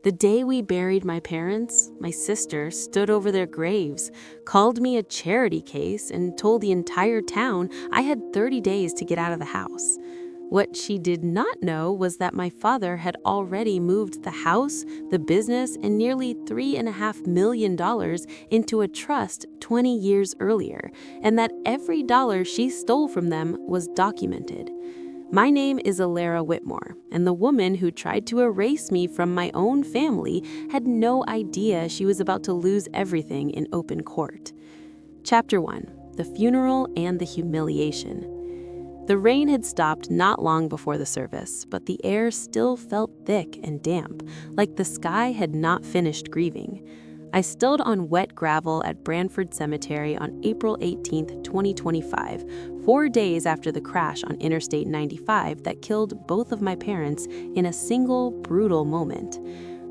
The day we buried my parents, my sister stood over their graves, called me a charity case, and told the entire town I had 30 days to get out of the house. What she did not know was that my father had already moved the house, the business, and nearly $3.5 million into a trust 20 years earlier, and that every dollar she stole from them was documented. My name is Elara Whitmore, and the woman who tried to erase me from my own family had no idea she was about to lose everything in open court. Chapter 1: The Funeral and the Humiliation. The rain had stopped not long before the service, but the air still felt thick and damp, like the sky had not finished grieving. I stood on wet gravel at Branford Cemetery on April 18, 2025, 4 days after the crash on Interstate 95 that killed both of my parents in a single brutal moment.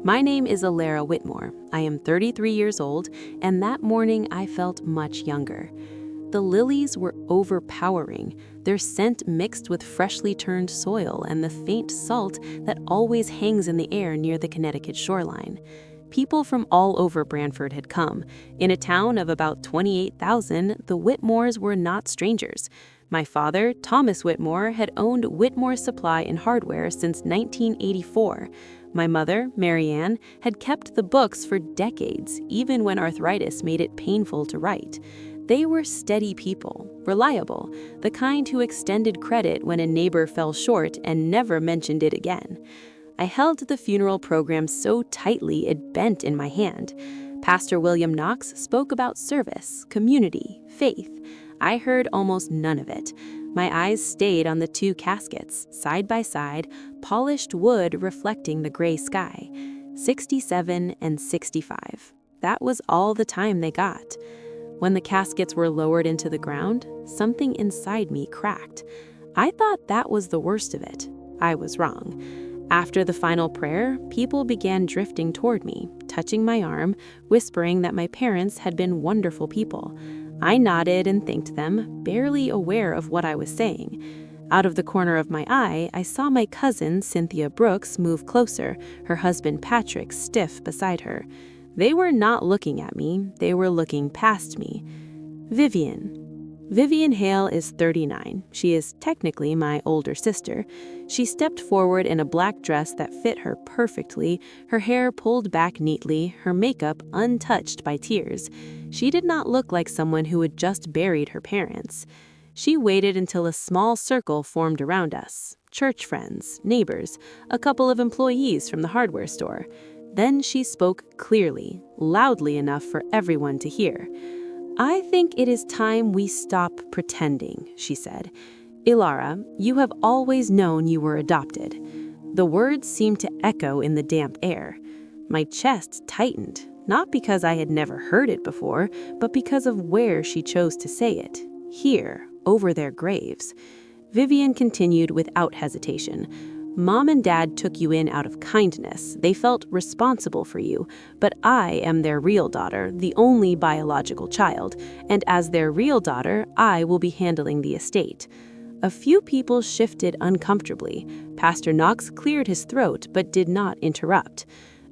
My name is Elara Whitmore. I am 33 years old, and that morning I felt much younger. The lilies were overpowering, their scent mixed with freshly turned soil and the faint salt that always hangs in the air near the Connecticut shoreline. People from all over Branford had come. In a town of about 28,000, the Whitmores were not strangers. My father, Thomas Whitmore, had owned Whitmore Supply and Hardware since 1984. My mother, Mary Ann, had kept the books for decades, even when arthritis made it painful to write. They were steady people, reliable, the kind who extended credit when a neighbor fell short and never mentioned it again. I held the funeral program so tightly it bent in my hand. Pastor William Knox spoke about service, community, faith. I heard almost none of it. My eyes stayed on the two caskets, side by side, polished wood reflecting the gray sky. 67 and 65. That was all the time they got. When the caskets were lowered into the ground, something inside me cracked. I thought that was the worst of it. I was wrong. After the final prayer, people began drifting toward me, touching my arm, whispering that my parents had been wonderful people. I nodded and thanked them, barely aware of what I was saying. Out of the corner of my eye, I saw my cousin, Cynthia Brooks, move closer, her husband Patrick stiff beside her. They were not looking at me, they were looking past me. Vivian Hale is 39. She is technically my older sister. She stepped forward in a black dress that fit her perfectly, her hair pulled back neatly, her makeup untouched by tears. She did not look like someone who had just buried her parents. She waited until a small circle formed around us. Church friends, neighbors, a couple of employees from the hardware store. Then she spoke clearly, loudly enough for everyone to hear. "I think it is time we stop pretending," she said. "Elara, you have always known you were adopted." The words seemed to echo in the damp air. My chest tightened, not because I had never heard it before, but because of where she chose to say it. Here, over their graves. Vivian continued without hesitation. "Mom and Dad took you in out of kindness. They felt responsible for you. But I am their real daughter, the only biological child. And as their real daughter, I will be handling the estate." A few people shifted uncomfortably. Pastor Knox cleared his throat but did not interrupt.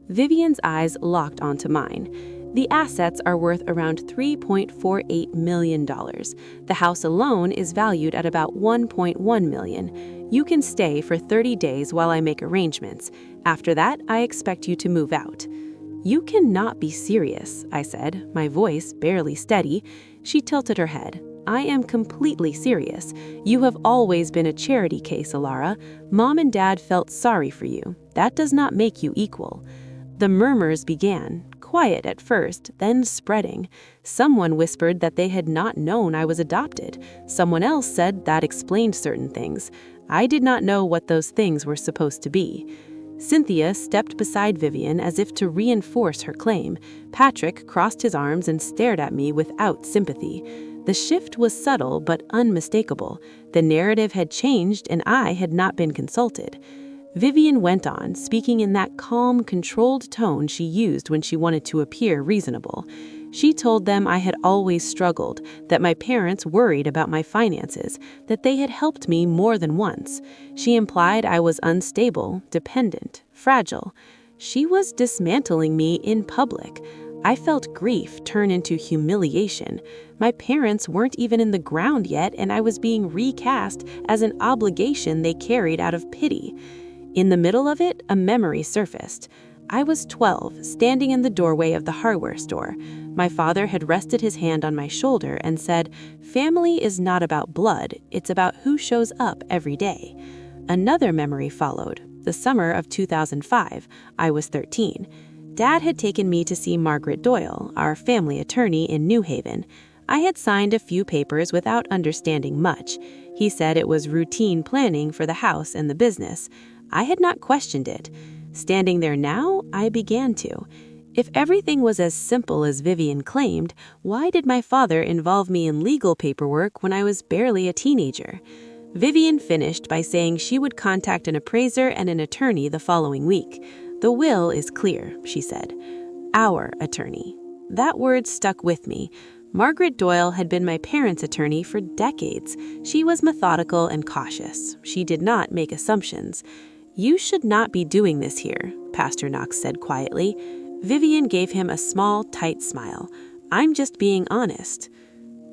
Vivian's eyes locked onto mine. "The assets are worth around $3.48 million. The house alone is valued at about $1.1 million. You can stay for 30 days while I make arrangements. After that, I expect you to move out." "You cannot be serious," I said, my voice barely steady. She tilted her head. "I am completely serious. You have always been a charity case, Elara. Mom and Dad felt sorry for you. That does not make you equal." The murmurs began. Quiet at first, then spreading. Someone whispered that they had not known I was adopted. Someone else said that explained certain things. I did not know what those things were supposed to be. Cynthia stepped beside Vivian as if to reinforce her claim. Patrick crossed his arms and stared at me without sympathy. The shift was subtle but unmistakable. The narrative had changed and I had not been consulted. Vivian went on, speaking in that calm, controlled tone she used when she wanted to appear reasonable. She told them I had always struggled, that my parents worried about my finances, that they had helped me more than once. She implied I was unstable, dependent, fragile. She was dismantling me in public. I felt grief turn into humiliation. My parents weren't even in the ground yet, and I was being recast as an obligation they carried out of pity. In the middle of it, a memory surfaced. I was 12, standing in the doorway of the hardware store. My father had rested his hand on my shoulder and said, "Family is not about blood, it's about who shows up every day." Another memory followed. The summer of 2005, I was 13. Dad had taken me to see Margaret Doyle, our family attorney in New Haven. I had signed a few papers without understanding much. He said it was routine planning for the house and the business. I had not questioned it. Standing there now, I began to. If everything was as simple as Vivian claimed, why did my father involve me in legal paperwork when I was barely a teenager? Vivian finished by saying she would contact an appraiser and an attorney the following week. "The will is clear," she said. "Our attorney." That word stuck with me. Margaret Doyle had been my parents' attorney for decades. She was methodical and cautious. She did not make assumptions. "You should not be doing this here," Pastor Knox said quietly. Vivian gave him a small, tight smile. "I'm just being honest."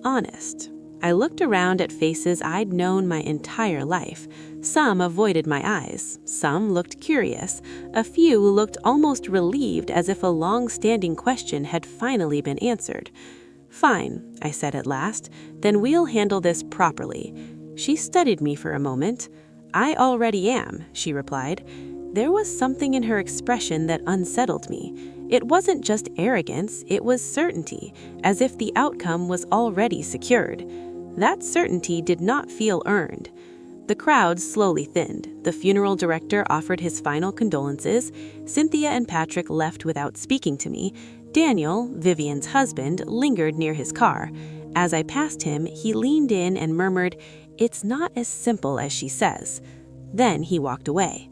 Honest. I looked around at faces I'd known my entire life. Some avoided my eyes. Some looked curious. A few looked almost relieved, as if a long-standing question had finally been answered. "Fine," I said at last. "Then we'll handle this properly." She studied me for a moment. "I already am," she replied. There was something in her expression that unsettled me. It wasn't just arrogance, it was certainty, as if the outcome was already secured. That certainty did not feel earned. The crowd slowly thinned. The funeral director offered his final condolences. Cynthia and Patrick left without speaking to me. Daniel, Vivian's husband, lingered near his car. As I passed him, he leaned in and murmured, "It's not as simple as she says." Then he walked away.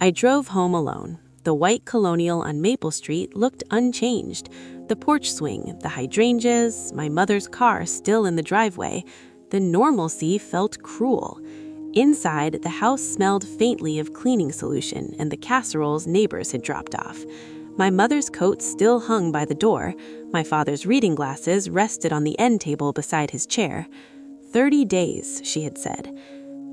I drove home alone. The white colonial on Maple Street looked unchanged. The porch swing, the hydrangeas, my mother's car still in the driveway. The normalcy felt cruel. Inside, the house smelled faintly of cleaning solution and the casseroles neighbors had dropped off. My mother's coat still hung by the door. My father's reading glasses rested on the end table beside his chair. 30 days, she had said.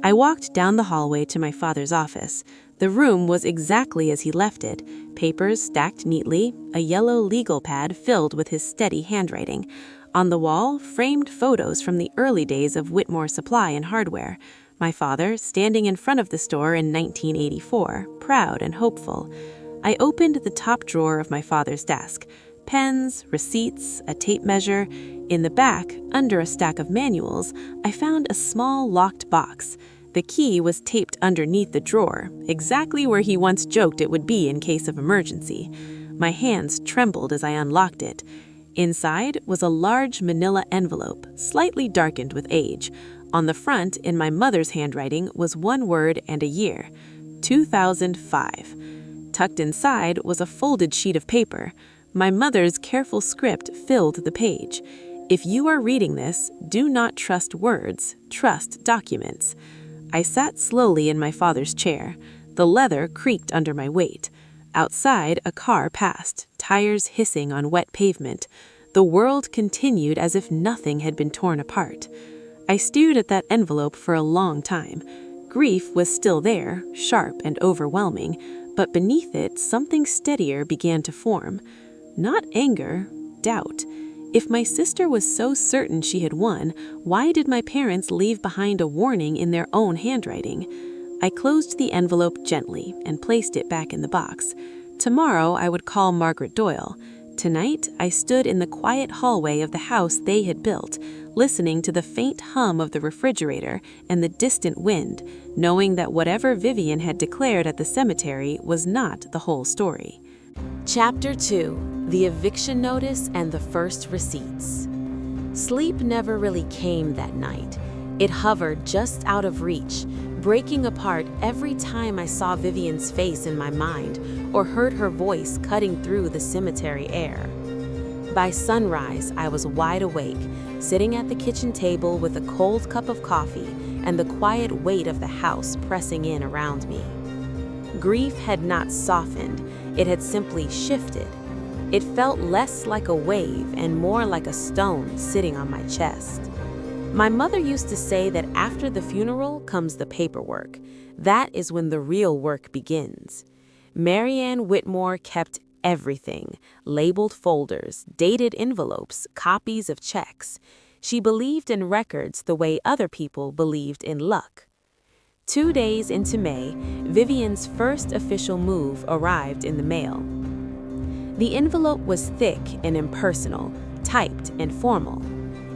I walked down the hallway to my father's office. The room was exactly as he left it, papers stacked neatly, a yellow legal pad filled with his steady handwriting. On the wall, framed photos from the early days of Whitmore Supply and Hardware. My father, standing in front of the store in 1984, proud and hopeful. I opened the top drawer of my father's desk. Pens, receipts, a tape measure. In the back, under a stack of manuals, I found a small locked box. The key was taped underneath the drawer, exactly where he once joked it would be in case of emergency. My hands trembled as I unlocked it. Inside was a large manila envelope, slightly darkened with age. On the front, in my mother's handwriting, was one word and a year: 2005. Tucked inside was a folded sheet of paper. My mother's careful script filled the page. "If you are reading this, do not trust words, trust documents." I sat slowly in my father's chair. The leather creaked under my weight. Outside, a car passed, tires hissing on wet pavement. The world continued as if nothing had been torn apart. I stared at that envelope for a long time. Grief was still there, sharp and overwhelming, but beneath it, something steadier began to form. Not anger, doubt. If my sister was so certain she had won, why did my parents leave behind a warning in their own handwriting? I closed the envelope gently and placed it back in the box. Tomorrow I would call Margaret Doyle. Tonight I stood in the quiet hallway of the house they had built, listening to the faint hum of the refrigerator and the distant wind, knowing that whatever Vivian had declared at the cemetery was not the whole story. Chapter 2: The Eviction Notice and the First Receipts. Sleep never really came that night. It hovered just out of reach, breaking apart every time I saw Vivian's face in my mind or heard her voice cutting through the cemetery air. By sunrise, I was wide awake, sitting at the kitchen table with a cold cup of coffee and the quiet weight of the house pressing in around me. Grief had not softened. It had simply shifted. It felt less like a wave and more like a stone sitting on my chest. My mother used to say that after the funeral comes the paperwork. That is when the real work begins. Marianne Whitmore kept everything: labeled folders, dated envelopes, copies of checks. She believed in records the way other people believed in luck. 2 days into May, Vivian's first official move arrived in the mail. The envelope was thick and impersonal, typed and formal.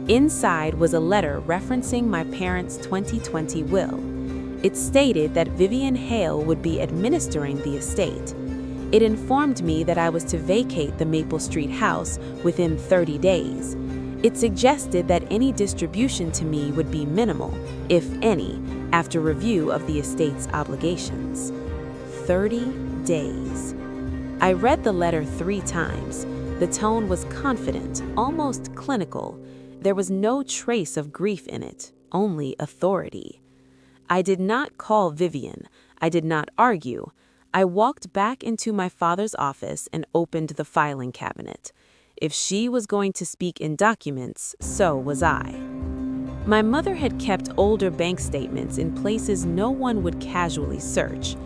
Inside was a letter referencing my parents' 2020 will. It stated that Vivian Hale would be administering the estate. It informed me that I was to vacate the Maple Street house within 30 days. It suggested that any distribution to me would be minimal, if any, after review of the estate's obligations. 30 days. I read the letter 3 times. The tone was confident, almost clinical. There was no trace of grief in it, only authority. I did not call Vivian. I did not argue. I walked back into my father's office and opened the filing cabinet. If she was going to speak in documents, so was I. My mother had kept older bank statements in places no one would casually search.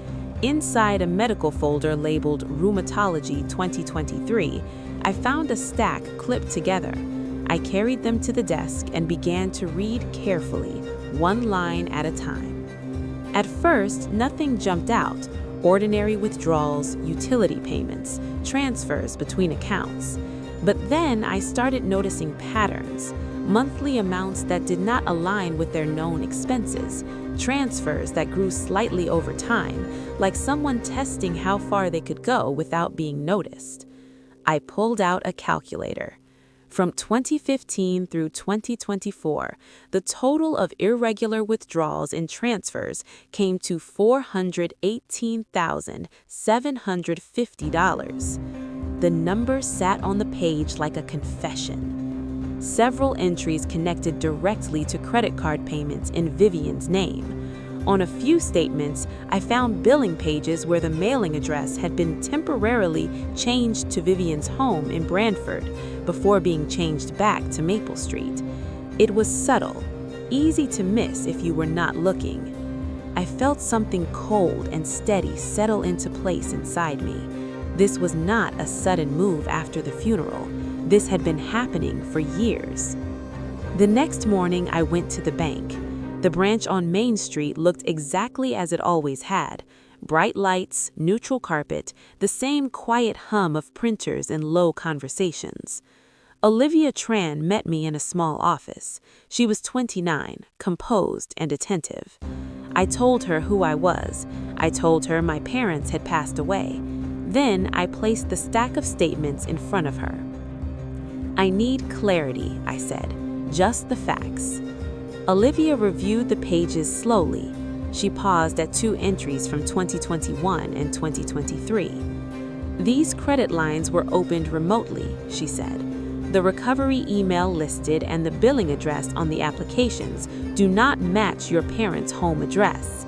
Inside a medical folder labeled Rheumatology 2023, I found a stack clipped together. I carried them to the desk and began to read carefully, one line at a time. At first, nothing jumped out: ordinary withdrawals, utility payments, transfers between accounts. But then I started noticing patterns, monthly amounts that did not align with their known expenses, transfers that grew slightly over time, like someone testing how far they could go without being noticed. I pulled out a calculator. From 2015 through 2024, the total of irregular withdrawals and transfers came to $418,750. The number sat on the page like a confession. Several entries connected directly to credit card payments in Vivian's name. On a few statements, I found billing pages where the mailing address had been temporarily changed to Vivian's home in Branford before being changed back to Maple Street. It was subtle, easy to miss if you were not looking. I felt something cold and steady settle into place inside me. This was not a sudden move after the funeral. This had been happening for years. The next morning, I went to the bank. The branch on Main Street looked exactly as it always had: bright lights, neutral carpet, the same quiet hum of printers and low conversations. Olivia Tran met me in a small office. She was 29, composed and attentive. I told her who I was. I told her my parents had passed away. Then I placed the stack of statements in front of her. "I need clarity," I said. "Just the facts." Olivia reviewed the pages slowly. She paused at 2 entries from 2021 and 2023. "These credit lines were opened remotely," she said. "The recovery email listed and the billing address on the applications do not match your parents' home address."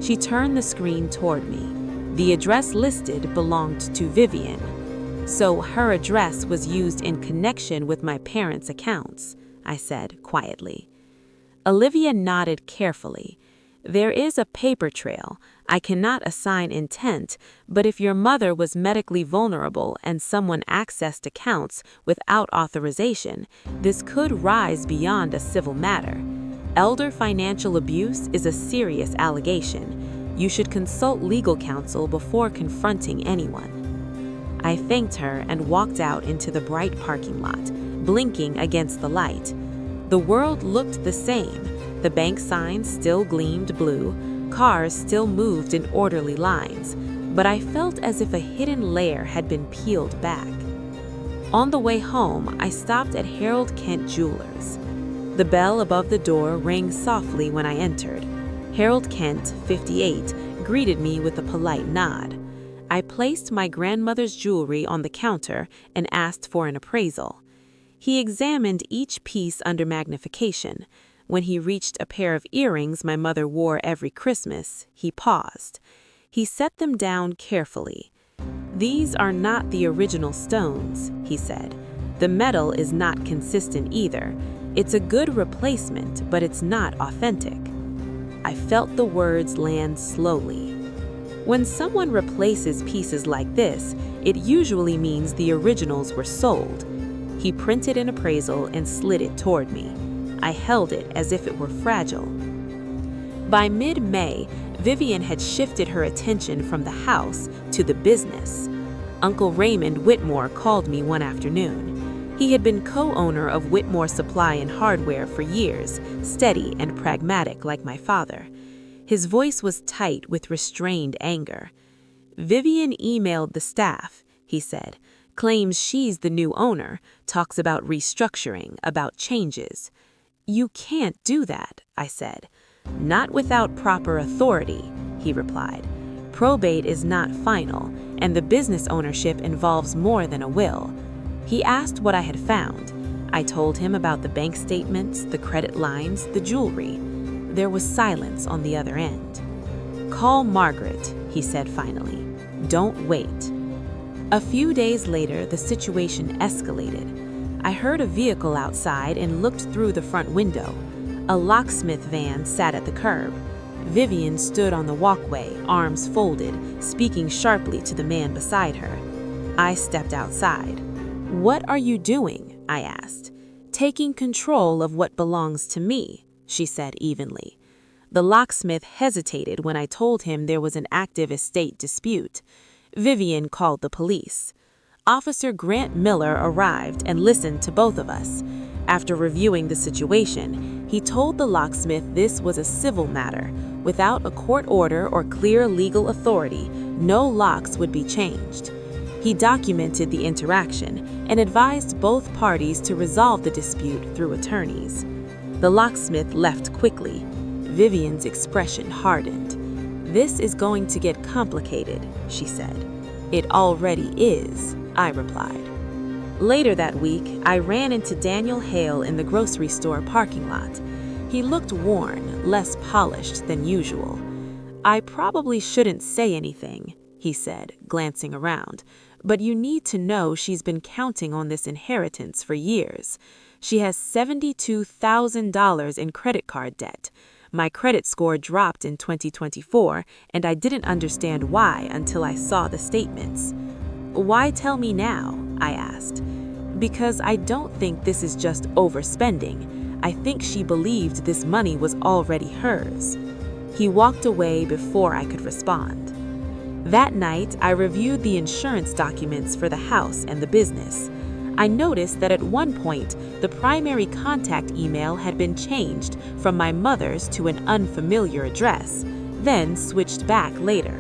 She turned the screen toward me. The address listed belonged to Vivian. "So her address was used in connection with my parents' accounts," I said quietly. Olivia nodded carefully. "There is a paper trail. I cannot assign intent, but if your mother was medically vulnerable and someone accessed accounts without authorization, this could rise beyond a civil matter. Elder financial abuse is a serious allegation. You should consult legal counsel before confronting anyone." I thanked her and walked out into the bright parking lot, blinking against the light. The world looked the same. The bank signs still gleamed blue, cars still moved in orderly lines, but I felt as if a hidden layer had been peeled back. On the way home, I stopped at Harold Kent Jewelers. The bell above the door rang softly when I entered. Harold Kent, 58, greeted me with a polite nod. I placed my grandmother's jewelry on the counter and asked for an appraisal. He examined each piece under magnification. When he reached a pair of earrings my mother wore every Christmas, he paused. He set them down carefully. "These are not the original stones," he said. "The metal is not consistent either. It's a good replacement, but it's not authentic." I felt the words land slowly. When someone replaces pieces like this, it usually means the originals were sold. He printed an appraisal and slid it toward me. I held it as if it were fragile. By mid-May, Vivian had shifted her attention from the house to the business. Uncle Raymond Whitmore called me one afternoon. He had been co-owner of Whitmore Supply and Hardware for years, steady and pragmatic like my father. His voice was tight with restrained anger. "Vivian emailed the staff," he said, "claims she's the new owner, talks about restructuring, about changes." "You can't do that," I said. "Not without proper authority," he replied. "Probate is not final, and the business ownership involves more than a will." He asked what I had found. I told him about the bank statements, the credit lines, the jewelry. There was silence on the other end. "Call Margaret," he said finally. "Don't wait." A few days later, the situation escalated. I heard a vehicle outside and looked through the front window. A locksmith van sat at the curb. Vivian stood on the walkway, arms folded, speaking sharply to the man beside her. I stepped outside. "What are you doing?" I asked. "Taking control of what belongs to me," she said evenly. The locksmith hesitated when I told him there was an active estate dispute. Vivian called the police. Officer Grant Miller arrived and listened to both of us. After reviewing the situation, he told the locksmith this was a civil matter. Without a court order or clear legal authority, no locks would be changed. He documented the interaction and advised both parties to resolve the dispute through attorneys. The locksmith left quickly. Vivian's expression hardened. "This is going to get complicated," she said. "It already is," I replied. Later that week, I ran into Daniel Hale in the grocery store parking lot. He looked worn, less polished than usual. "I probably shouldn't say anything," he said, glancing around, "but you need to know she's been counting on this inheritance for years. She has $72,000 in credit card debt. My credit score dropped in 2024, and I didn't understand why until I saw the statements." "Why tell me now?" I asked. "Because I don't think this is just overspending. I think she believed this money was already hers." He walked away before I could respond. That night, I reviewed the insurance documents for the house and the business. I noticed that at one point, the primary contact email had been changed from my mother's to an unfamiliar address, then switched back later.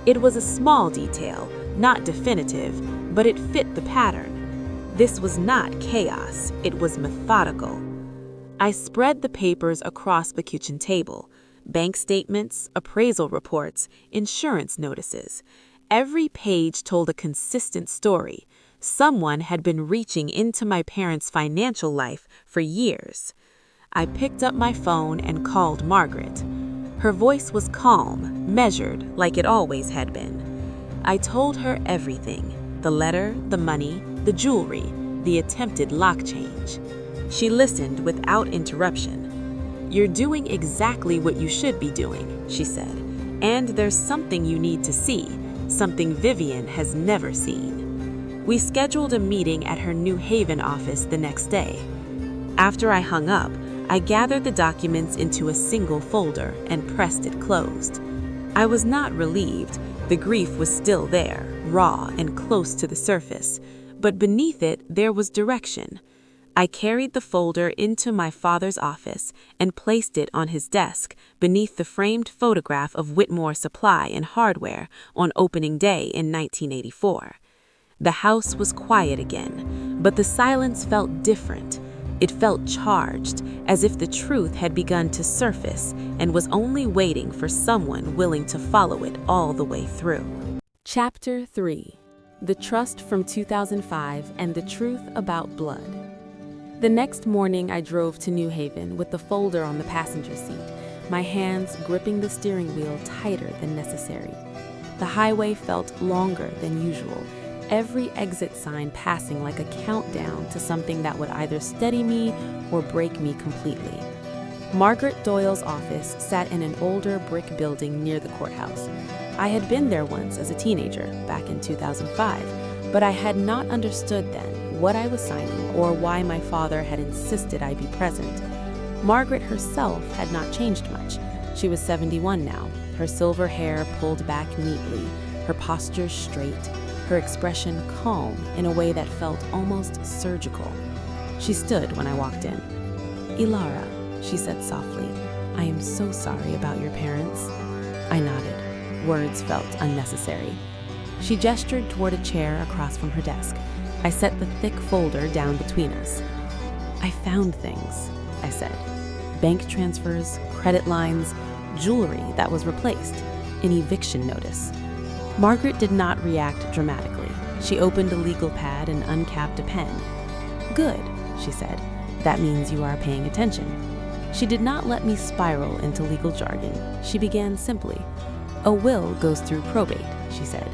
It was a small detail, not definitive, but it fit the pattern. This was not chaos, it was methodical. I spread the papers across the kitchen table. Bank statements, appraisal reports, insurance notices. Every page told a consistent story. Someone had been reaching into my parents' financial life for years. I picked up my phone and called Margaret. Her voice was calm, measured, like it always had been. I told her everything: the letter, the money, the jewelry, the attempted lock change. She listened without interruption. "You're doing exactly what you should be doing," she said. "And there's something you need to see, something Vivian has never seen." We scheduled a meeting at her New Haven office the next day. After I hung up, I gathered the documents into a single folder and pressed it closed. I was not relieved. The grief was still there, raw and close to the surface, but beneath it there was direction. I carried the folder into my father's office and placed it on his desk beneath the framed photograph of Whitmore Supply and Hardware on opening day in 1984. The house was quiet again, but the silence felt different. It felt charged, as if the truth had begun to surface and was only waiting for someone willing to follow it all the way through. Chapter 3: The Trust from 2005 and the Truth About Blood. The next morning, I drove to New Haven with the folder on the passenger seat, my hands gripping the steering wheel tighter than necessary. The highway felt longer than usual, every exit sign passing like a countdown to something that would either steady me or break me completely. Margaret Doyle's office sat in an older brick building near the courthouse. I had been there once as a teenager, back in 2005, but I had not understood then what I was signing or why my father had insisted I be present. Margaret herself had not changed much. She was 71 now, her silver hair pulled back neatly, her posture straight, her expression calm in a way that felt almost surgical. She stood when I walked in. "Elara," she said softly, "I am so sorry about your parents." I nodded. Words felt unnecessary. She gestured toward a chair across from her desk. I set the thick folder down between us. "I found things," I said. "Bank transfers, credit lines, jewelry that was replaced, an eviction notice." Margaret did not react dramatically. She opened a legal pad and uncapped a pen. "Good," she said. "That means you are paying attention." She did not let me spiral into legal jargon. She began simply. "A will goes through probate," she said.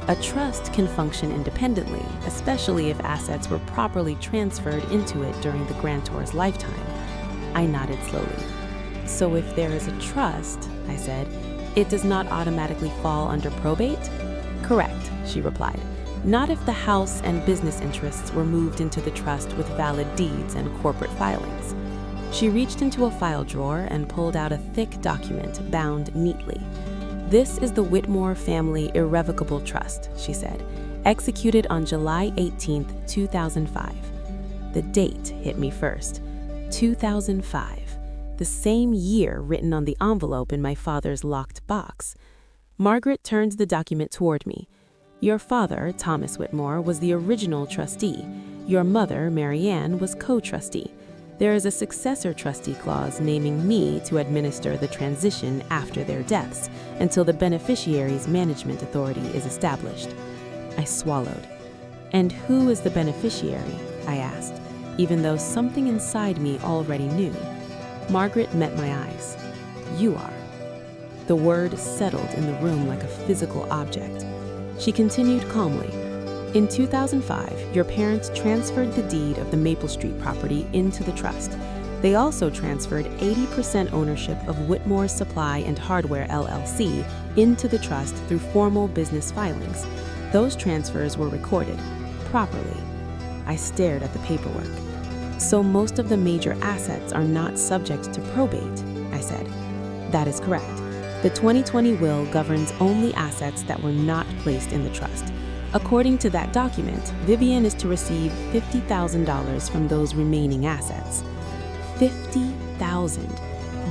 "A trust can function independently, especially if assets were properly transferred into it during the grantor's lifetime." I nodded slowly. "So if there is a trust," I said, "it does not automatically fall under probate?" "Correct," she replied. "Not if the house and business interests were moved into the trust with valid deeds and corporate filings." She reached into a file drawer and pulled out a thick document bound neatly. "This is the Whitmore Family Irrevocable Trust," she said, "executed on July 18, 2005. The date hit me first. 2005. The same year written on the envelope in my father's locked box. Margaret turned the document toward me. "Your father, Thomas Whitmore, was the original trustee. Your mother, Mary Ann, was co-trustee. There is a successor trustee clause naming me to administer the transition after their deaths until the beneficiary's management authority is established." I swallowed. "And who is the beneficiary?" I asked, even though something inside me already knew. Margaret met my eyes. "You are." The word settled in the room like a physical object. She continued calmly. "In 2005, your parents transferred the deed of the Maple Street property into the trust. They also transferred 80% ownership of Whitmore Supply and Hardware LLC into the trust through formal business filings. Those transfers were recorded properly." I stared at the paperwork. "So most of the major assets are not subject to probate," I said. "That is correct. The 2020 will governs only assets that were not placed in the trust. According to that document, Vivian is to receive $50,000 from those remaining assets." $50,000.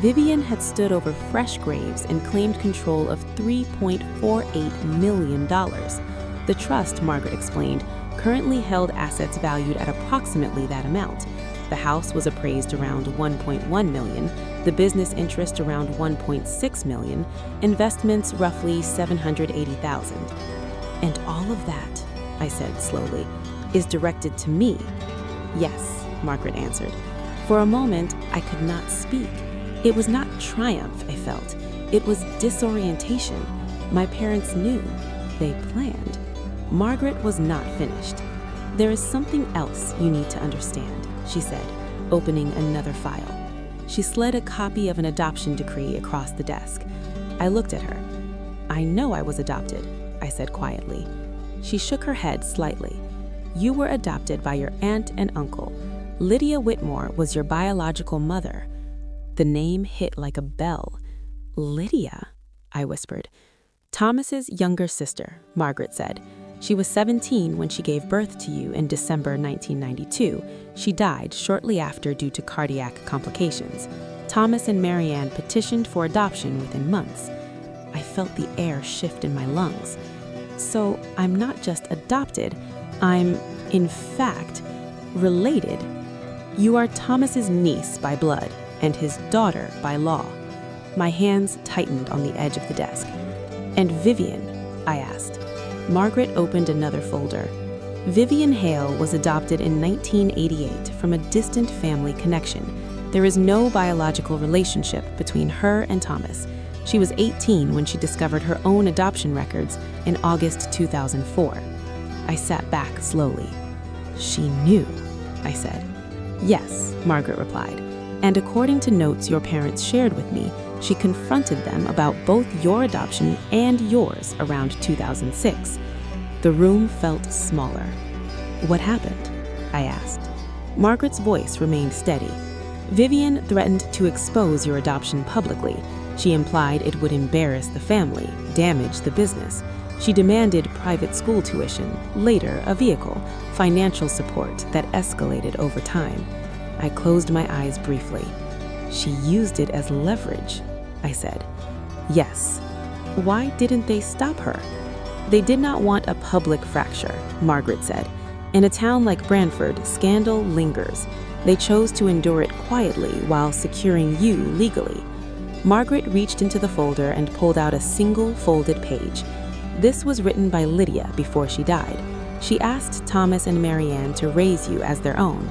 Vivian had stood over fresh graves and claimed control of $3.48 million. The trust, Margaret explained, currently held assets valued at approximately that amount. The house was appraised around $1.1 million, the business interest around $1.6 million, investments roughly $780,000. "And all of that," I said slowly, "is directed to me." "Yes," Margaret answered. For a moment, I could not speak. It was not triumph I felt. It was disorientation. My parents knew. They planned. Margaret was not finished. "There is something else you need to understand," she said, opening another file. She slid a copy of an adoption decree across the desk. I looked at her. "I know I was adopted," I said quietly. She shook her head slightly. "You were adopted by your aunt and uncle. Lydia Whitmore was your biological mother." The name hit like a bell. "Lydia?" I whispered. "Thomas's younger sister," Margaret said. "She was 17 when she gave birth to you in December 1992. She died shortly after due to cardiac complications. Thomas and Mary Ann petitioned for adoption within months." I felt the air shift in my lungs. "So I'm not just adopted, I'm, in fact, related. You are Thomas's niece by blood and his daughter by law." My hands tightened on the edge of the desk. "And Vivian?" I asked. Margaret opened another folder. "Vivian Hale was adopted in 1988 from a distant family connection. There is no biological relationship between her and Thomas. She was 18 when she discovered her own adoption records in August 2004. I sat back slowly. "She knew," I said. "Yes," Margaret replied. "And according to notes your parents shared with me, she confronted them about both your adoption and yours around 2006. The room felt smaller. "What happened?" I asked. Margaret's voice remained steady. "Vivian threatened to expose your adoption publicly. She implied it would embarrass the family, damage the business. She demanded private school tuition, later a vehicle, financial support that escalated over time." I closed my eyes briefly. "She used it as leverage," I said. "Yes." "Why didn't they stop her?" "They did not want a public fracture," Margaret said. "In a town like Brantford, scandal lingers. They chose to endure it quietly while securing you legally." Margaret reached into the folder and pulled out a single folded page. This was written by Lydia before she died. She asked Thomas and Marianne to raise you as their own.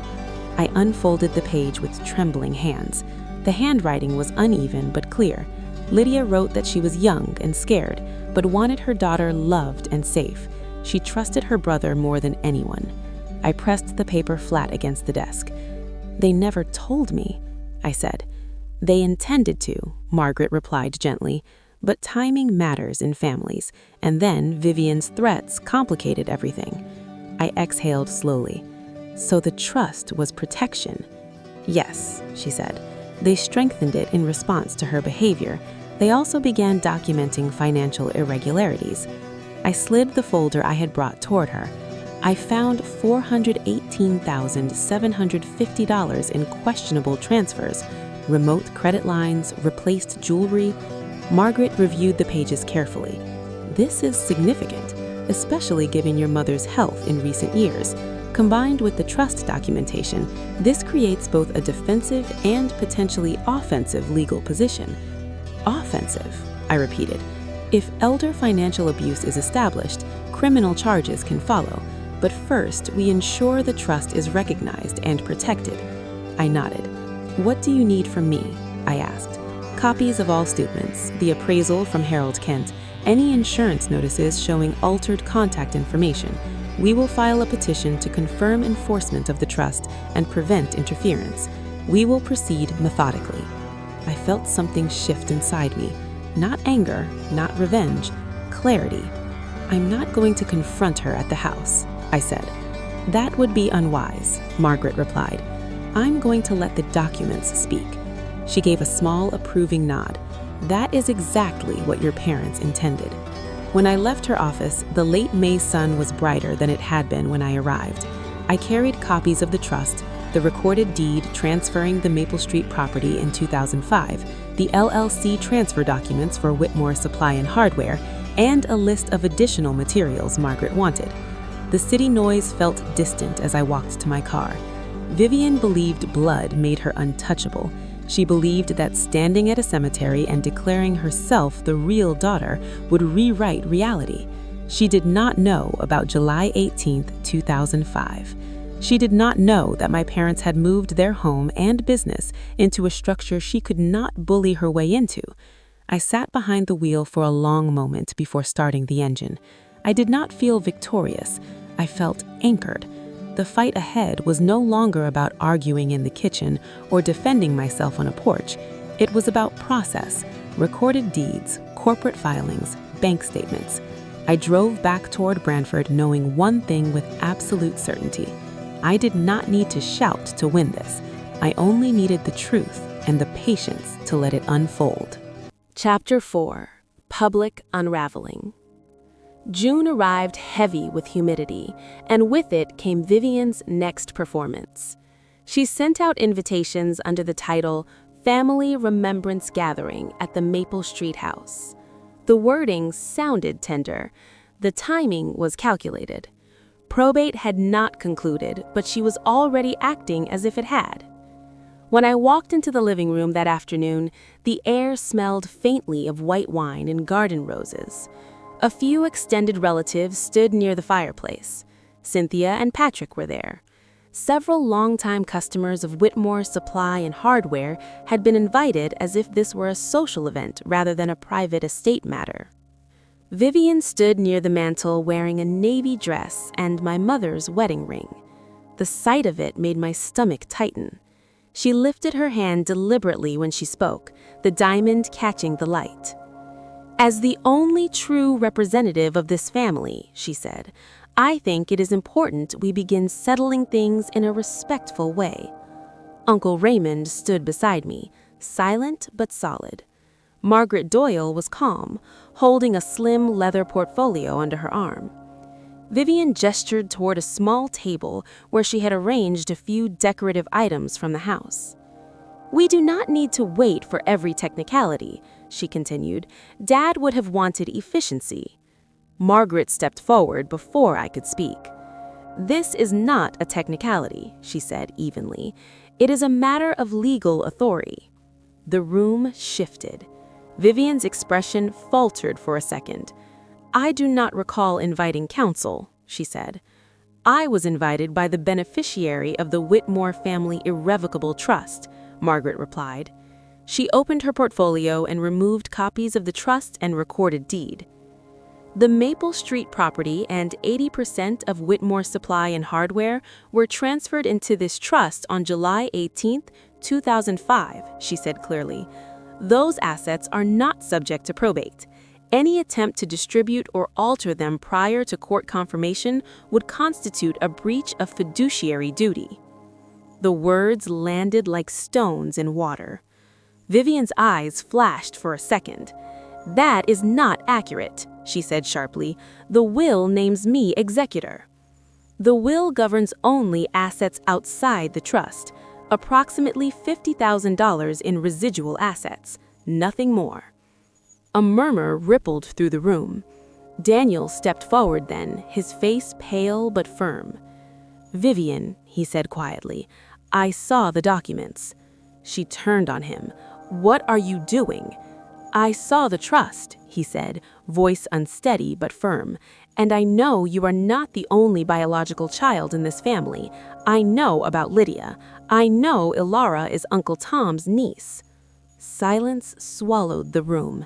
I unfolded the page with trembling hands. The handwriting was uneven but clear. Lydia wrote that she was young and scared, but wanted her daughter loved and safe. She trusted her brother more than anyone. I pressed the paper flat against the desk. "They never told me," I said. "They intended to," Margaret replied gently, "but timing matters in families, and then Vivian's threats complicated everything." I exhaled slowly. "So the trust was protection?" "Yes," she said. "They strengthened it in response to her behavior. They also began documenting financial irregularities." I slid the folder I had brought toward her. I found $418,750 in questionable transfers, remote credit lines, replaced jewelry. Margaret reviewed the pages carefully. "This is significant, especially given your mother's health in recent years. Combined with the trust documentation, this creates both a defensive and potentially offensive legal position." "Offensive," I repeated. "If elder financial abuse is established, criminal charges can follow. But first, we ensure the trust is recognized and protected." I nodded. "What do you need from me?" I asked. "Copies of all statements, the appraisal from Harold Kent, any insurance notices showing altered contact information. We will file a petition to confirm enforcement of the trust and prevent interference. We will proceed methodically." I felt something shift inside me. Not anger, not revenge, clarity. "I'm not going to confront her at the house," I said. "That would be unwise," Margaret replied. "I'm going to let the documents speak." She gave a small approving nod. "That is exactly what your parents intended." When I left her office, the late May sun was brighter than it had been when I arrived. I carried copies of the trust, the recorded deed transferring the Maple Street property in 2005, the LLC transfer documents for Whitmore Supply and Hardware, and a list of additional materials Margaret wanted. The city noise felt distant as I walked to my car. Vivian believed blood made her untouchable. She believed that standing at a cemetery and declaring herself the real daughter would rewrite reality. She did not know about July 18, 2005. She did not know that my parents had moved their home and business into a structure she could not bully her way into. I sat behind the wheel for a long moment before starting the engine. I did not feel victorious. I felt anchored. The fight ahead was no longer about arguing in the kitchen or defending myself on a porch. It was about process, recorded deeds, corporate filings, bank statements. I drove back toward Brantford knowing one thing with absolute certainty. I did not need to shout to win this. I only needed the truth and the patience to let it unfold. Chapter 4. Public Unraveling. June arrived heavy with humidity, and with it came Vivian's next performance. She sent out invitations under the title Family Remembrance Gathering at the Maple Street House. The wording sounded tender. The timing was calculated. Probate had not concluded, but she was already acting as if it had. When I walked into the living room that afternoon, the air smelled faintly of white wine and garden roses. A few extended relatives stood near the fireplace. Cynthia and Patrick were there. Several longtime customers of Whitmore Supply and Hardware had been invited as if this were a social event rather than a private estate matter. Vivian stood near the mantel wearing a navy dress and my mother's wedding ring. The sight of it made my stomach tighten. She lifted her hand deliberately when she spoke, the diamond catching the light. "As the only true representative of this family," she said, "I think it is important we begin settling things in a respectful way." Uncle Raymond stood beside me, silent but solid. Margaret Doyle was calm, holding a slim leather portfolio under her arm. Vivian gestured toward a small table where she had arranged a few decorative items from the house. "We do not need to wait for every technicality," she continued. "Dad would have wanted efficiency." Margaret stepped forward before I could speak. "This is not a technicality," she said evenly. "It is a matter of legal authority." The room shifted. Vivian's expression faltered for a second. "I do not recall inviting counsel," she said. "I was invited by the beneficiary of the Whitmore Family Irrevocable Trust," Margaret replied. She opened her portfolio and removed copies of the trust and recorded deed. The Maple Street property and 80% of Whitmore Supply and Hardware were transferred into this trust on July 18, 2005, she said clearly. "Those assets are not subject to probate. Any attempt to distribute or alter them prior to court confirmation would constitute a breach of fiduciary duty." The words landed like stones in water. Vivian's eyes flashed for a second. "That is not accurate," she said sharply. "The will names me executor." "The will governs only assets outside the trust, approximately $50,000 in residual assets, nothing more." A murmur rippled through the room. Daniel stepped forward then, his face pale but firm. "Vivian," he said quietly, "I saw the documents." She turned on him. "What are you doing?" "I saw the trust," he said, voice unsteady but firm. "And I know you are not the only biological child in this family. I know about Lydia. I know Elara is Uncle Tom's niece." Silence swallowed the room.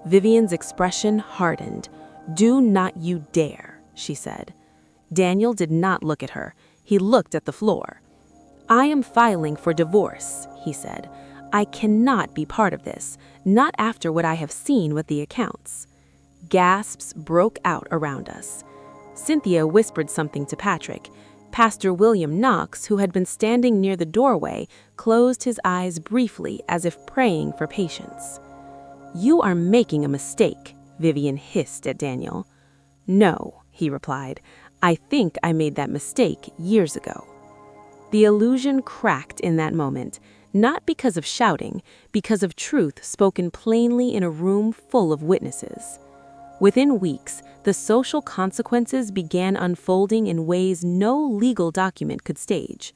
Vivian's expression hardened. "Do not you dare," she said. Daniel did not look at her. He looked at the floor. "I am filing for divorce," he said. "I cannot be part of this, not after what I have seen with the accounts." Gasps broke out around us. Cynthia whispered something to Patrick. Pastor William Knox, who had been standing near the doorway, closed his eyes briefly as if praying for patience. "You are making a mistake," Vivian hissed at Daniel. "No," he replied. "I think I made that mistake years ago." The illusion cracked in that moment, not because of shouting, because of truth spoken plainly in a room full of witnesses. Within weeks, the social consequences began unfolding in ways no legal document could stage.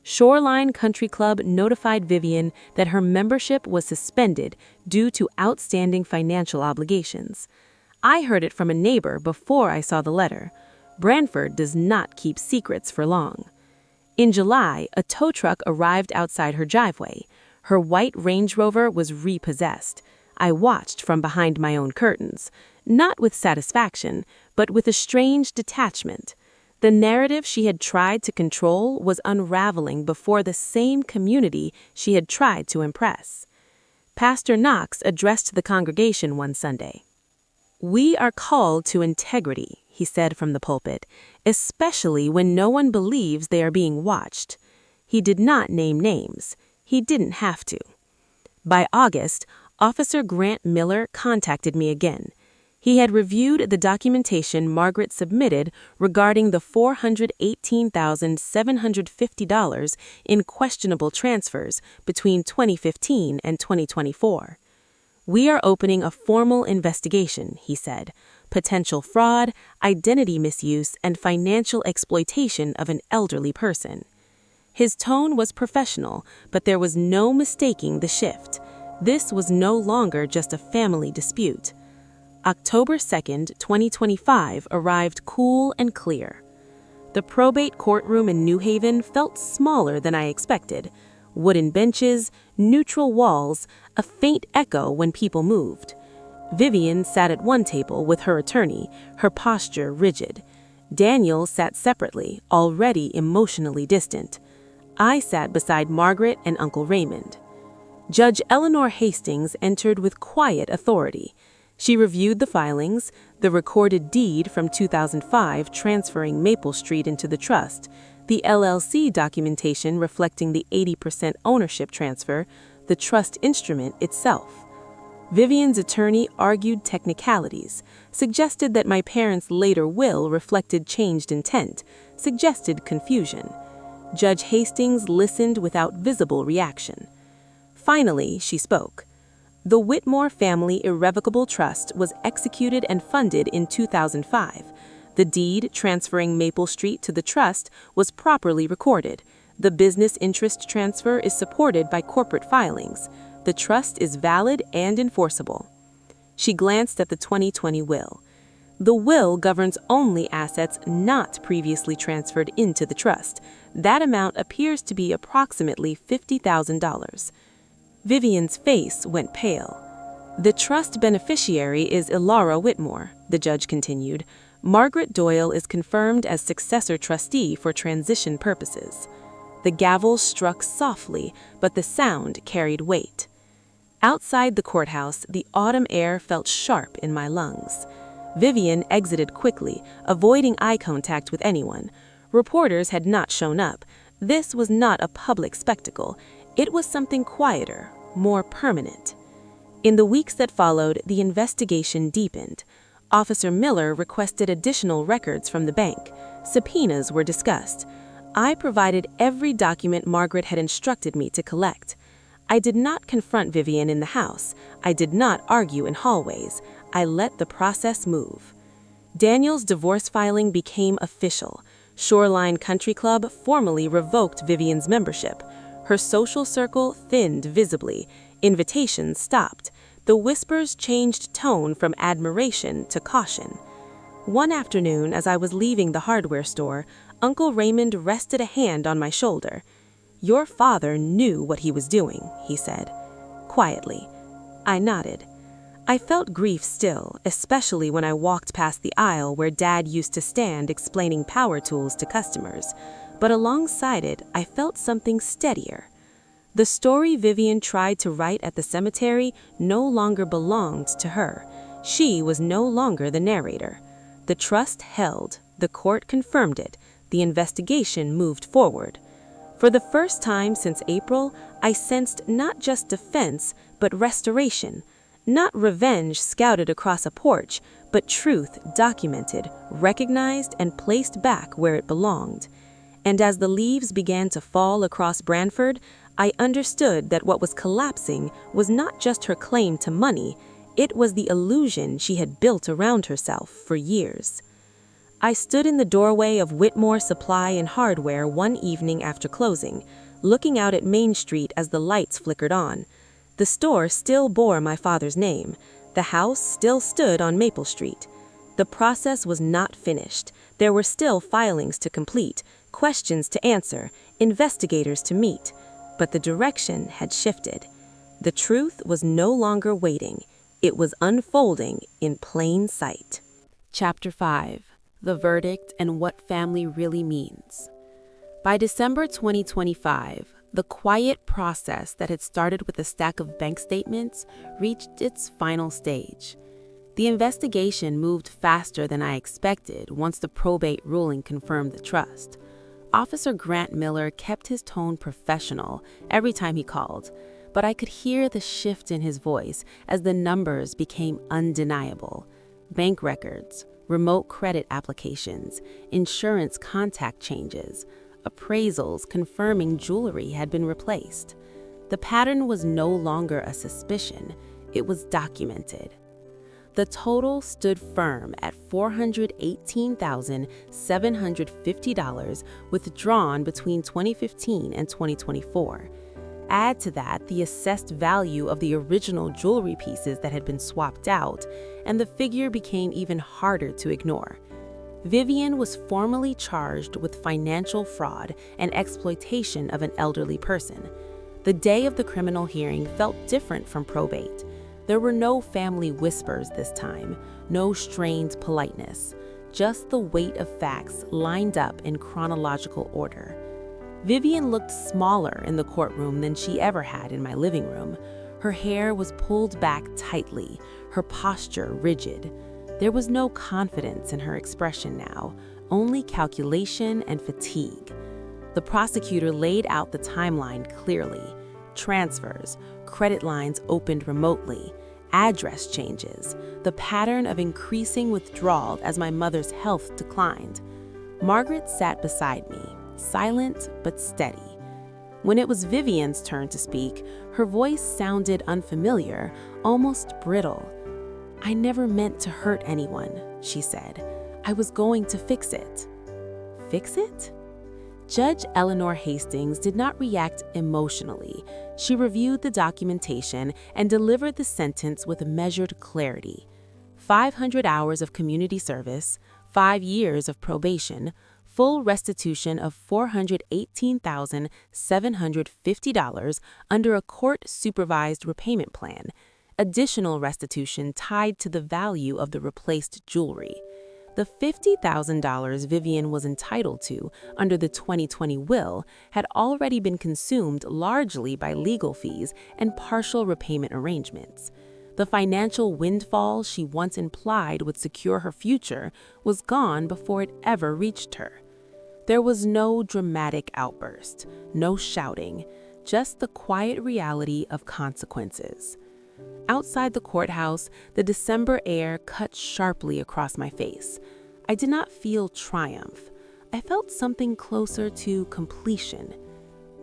Shoreline Country Club notified Vivian that her membership was suspended due to outstanding financial obligations. I heard it from a neighbor before I saw the letter. Branford does not keep secrets for long. In July, a tow truck arrived outside her driveway. Her white Range Rover was repossessed. I watched from behind my own curtains, not with satisfaction, but with a strange detachment. The narrative she had tried to control was unraveling before the same community she had tried to impress. Pastor Knox addressed the congregation one Sunday. "We are called to integrity," he said from the pulpit, "especially when no one believes they are being watched." He did not name names. He didn't have to. By August, Officer Grant Miller contacted me again. He had reviewed the documentation Margaret submitted regarding the $418,750 in questionable transfers between 2015 and 2024. "We are opening a formal investigation," he said. "Potential fraud, identity misuse, and financial exploitation of an elderly person." His tone was professional, but there was no mistaking the shift. This was no longer just a family dispute. October 2nd, 2025 arrived cool and clear. The probate courtroom in New Haven felt smaller than I expected. Wooden benches, neutral walls, a faint echo when people moved. Vivian sat at one table with her attorney, her posture rigid. Daniel sat separately, already emotionally distant. I sat beside Margaret and Uncle Raymond. Judge Eleanor Hastings entered with quiet authority. She reviewed the filings, the recorded deed from 2005 transferring Maple Street into the trust, the LLC documentation reflecting the 80% ownership transfer, the trust instrument itself. Vivian's attorney argued technicalities, suggested that my parents' later will reflected changed intent, suggested confusion. Judge Hastings listened without visible reaction. Finally, she spoke. The Whitmore Family Irrevocable Trust was executed and funded in 2005. The deed transferring Maple Street to the trust was properly recorded. The business interest transfer is supported by corporate filings. The trust is valid and enforceable. She glanced at the 2020 will. The will governs only assets not previously transferred into the trust. That amount appears to be approximately $50,000. Vivian's face went pale. The trust beneficiary is Elara Whitmore, the judge continued. Margaret Doyle is confirmed as successor trustee for transition purposes. The gavel struck softly, but the sound carried weight. Outside the courthouse, the autumn air felt sharp in my lungs. Vivian exited quickly, avoiding eye contact with anyone. Reporters had not shown up. This was not a public spectacle. It was something quieter, more permanent. In the weeks that followed, the investigation deepened. Officer Miller requested additional records from the bank. Subpoenas were discussed. I provided every document Margaret had instructed me to collect. I did not confront Vivian in the house. I did not argue in hallways. I let the process move. Daniel's divorce filing became official. Shoreline Country Club formally revoked Vivian's membership. Her social circle thinned visibly. Invitations stopped. The whispers changed tone from admiration to caution. One afternoon, as I was leaving the hardware store, Uncle Raymond rested a hand on my shoulder. "Your father knew what he was doing," he said. Quietly. I nodded. I felt grief still, especially when I walked past the aisle where Dad used to stand explaining power tools to customers. But alongside it, I felt something steadier. The story Vivian tried to write at the cemetery no longer belonged to her. She was no longer the narrator. The trust held, the court confirmed it, the investigation moved forward. For the first time since April, I sensed not just defense, but restoration. Not revenge scouted across a porch, but truth documented, recognized, and placed back where it belonged. And as the leaves began to fall across Branford, I understood that what was collapsing was not just her claim to money, it was the illusion she had built around herself for years. I stood in the doorway of Whitmore Supply and Hardware one evening after closing, looking out at Main Street as the lights flickered on. The store still bore my father's name. The house still stood on Maple Street. The process was not finished. There were still filings to complete, questions to answer, investigators to meet. But the direction had shifted. The truth was no longer waiting. It was unfolding in plain sight. Chapter 5. The Verdict and What Family Really Means. By December 2025, the quiet process that had started with a stack of bank statements reached its final stage. The investigation moved faster than I expected once the probate ruling confirmed the trust. Officer Grant Miller kept his tone professional every time he called, but I could hear the shift in his voice as the numbers became undeniable. Bank records, remote credit applications, insurance contact changes, appraisals confirming jewelry had been replaced. The pattern was no longer a suspicion, it was documented. The total stood firm at $418,750 withdrawn between 2015 and 2024. Add to that the assessed value of the original jewelry pieces that had been swapped out, and the figure became even harder to ignore. Vivian was formally charged with financial fraud and exploitation of an elderly person. The day of the criminal hearing felt different from probate. There were no family whispers this time, no strained politeness, just the weight of facts lined up in chronological order. Vivian looked smaller in the courtroom than she ever had in my living room. Her hair was pulled back tightly, her posture rigid. There was no confidence in her expression now, only calculation and fatigue. The prosecutor laid out the timeline clearly. Transfers, credit lines opened remotely, address changes, the pattern of increasing withdrawal as my mother's health declined. Margaret sat beside me, silent but steady. When it was Vivian's turn to speak, her voice sounded unfamiliar, almost brittle. "I never meant to hurt anyone," she said. "I was going to fix it." Fix it? Judge Eleanor Hastings did not react emotionally. She reviewed the documentation and delivered the sentence with measured clarity. 500 hours of community service, 5 years of probation, full restitution of $418,750 under a court-supervised repayment plan, additional restitution tied to the value of the replaced jewelry. The $50,000 Vivian was entitled to under the 2020 will had already been consumed largely by legal fees and partial repayment arrangements. The financial windfall she once implied would secure her future was gone before it ever reached her. There was no dramatic outburst, no shouting, just the quiet reality of consequences. Outside the courthouse, the December air cut sharply across my face. I did not feel triumph. I felt something closer to completion.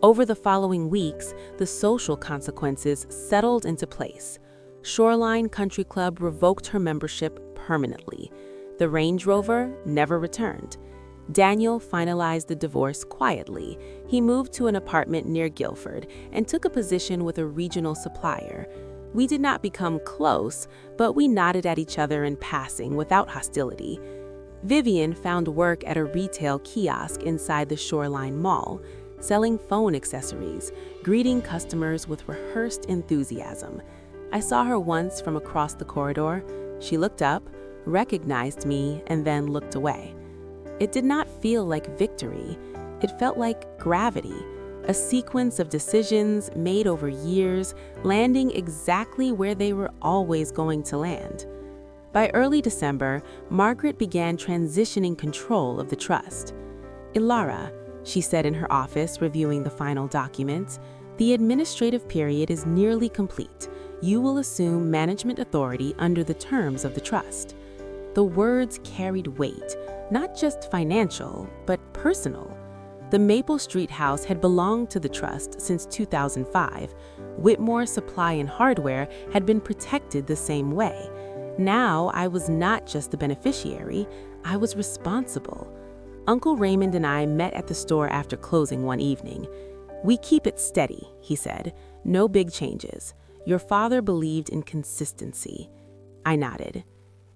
Over the following weeks, the social consequences settled into place. Shoreline Country Club revoked her membership permanently. The Range Rover never returned. Daniel finalized the divorce quietly. He moved to an apartment near Guilford and took a position with a regional supplier. We did not become close, but we nodded at each other in passing without hostility. Vivian found work at a retail kiosk inside the Shoreline Mall, selling phone accessories, greeting customers with rehearsed enthusiasm. I saw her once from across the corridor. She looked up, recognized me, and then looked away. It did not feel like victory. It felt like gravity. A sequence of decisions made over years, landing exactly where they were always going to land. By early December, Margaret began transitioning control of the trust. "Elara," she said in her office reviewing the final documents, "the administrative period is nearly complete. You will assume management authority under the terms of the trust." The words carried weight, not just financial, but personal. The Maple Street house had belonged to the trust since 2005. Whitmore Supply and Hardware had been protected the same way. Now I was not just the beneficiary, I was responsible. Uncle Raymond and I met at the store after closing one evening. "We keep it steady," he said. "No big changes. Your father believed in consistency." I nodded.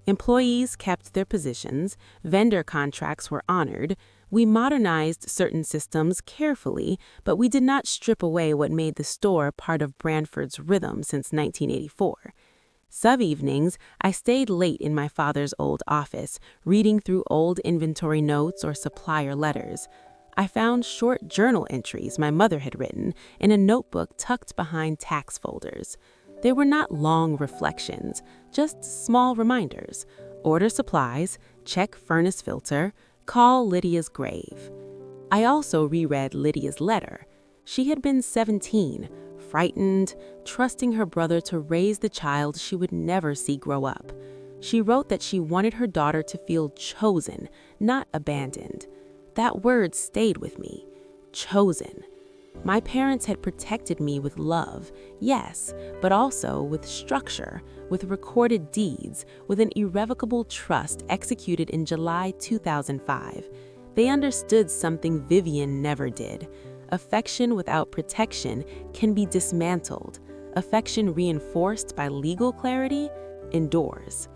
Employees kept their positions, vendor contracts were honored. We modernized certain systems carefully, but we did not strip away what made the store part of Branford's rhythm since 1984. Some evenings, I stayed late in my father's old office, reading through old inventory notes or supplier letters. I found short journal entries my mother had written in a notebook tucked behind tax folders. They were not long reflections, just small reminders. Order supplies, check furnace filter, call Lydia's grave. I also reread Lydia's letter. She had been 17, frightened, trusting her brother to raise the child she would never see grow up. She wrote that she wanted her daughter to feel chosen, not abandoned. That word stayed with me. Chosen. My parents had protected me with love, yes, but also with structure, with recorded deeds, with an irrevocable trust executed in July 2005. They understood something Vivian never did. Affection without protection can be dismantled. Affection reinforced by legal clarity endures.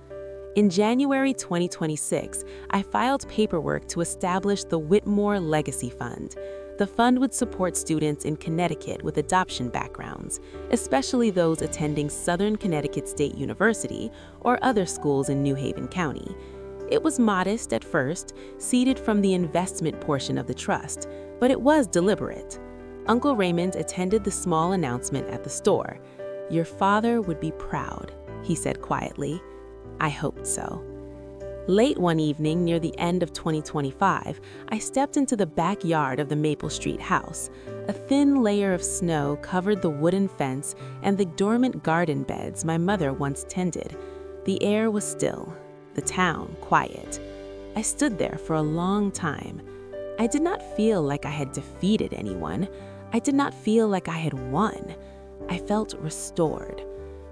In January 2026, I filed paperwork to establish the Whitmore Legacy Fund. The fund would support students in Connecticut with adoption backgrounds, especially those attending Southern Connecticut State University or other schools in New Haven County. It was modest at first, seeded from the investment portion of the trust, but it was deliberate. Uncle Raymond attended the small announcement at the store. "Your father would be proud," he said quietly. I hoped so. Late one evening near the end of 2025, I stepped into the backyard of the Maple Street house. A thin layer of snow covered the wooden fence and the dormant garden beds my mother once tended. The air was still, the town quiet. I stood there for a long time. I did not feel like I had defeated anyone. I did not feel like I had won. I felt restored.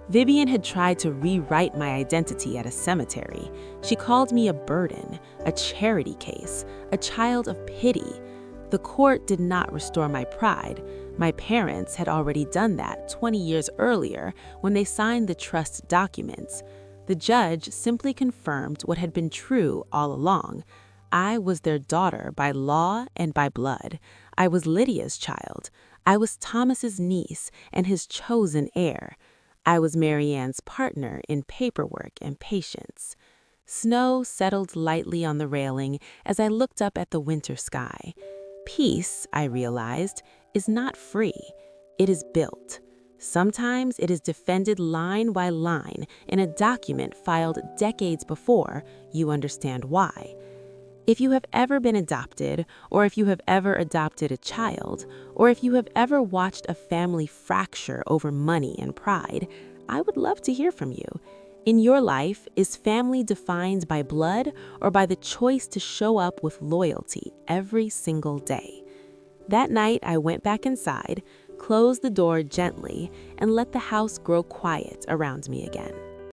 Vivian had tried to rewrite my identity at a cemetery. She called me a burden, a charity case, a child of pity. The court did not restore my pride. My parents had already done that 20 years earlier when they signed the trust documents. The judge simply confirmed what had been true all along. I was their daughter by law and by blood. I was Lydia's child. I was Thomas's niece and his chosen heir. I was Marianne's partner in paperwork and patience. Snow settled lightly on the railing as I looked up at the winter sky. Peace, I realized, is not free. It is built. Sometimes it is defended line by line in a document filed decades before you understand why. If you have ever been adopted, or if you have ever adopted a child, or if you have ever watched a family fracture over money and pride, I would love to hear from you. In your life, is family defined by blood or by the choice to show up with loyalty every single day? That night, I went back inside, closed the door gently, and let the house grow quiet around me again.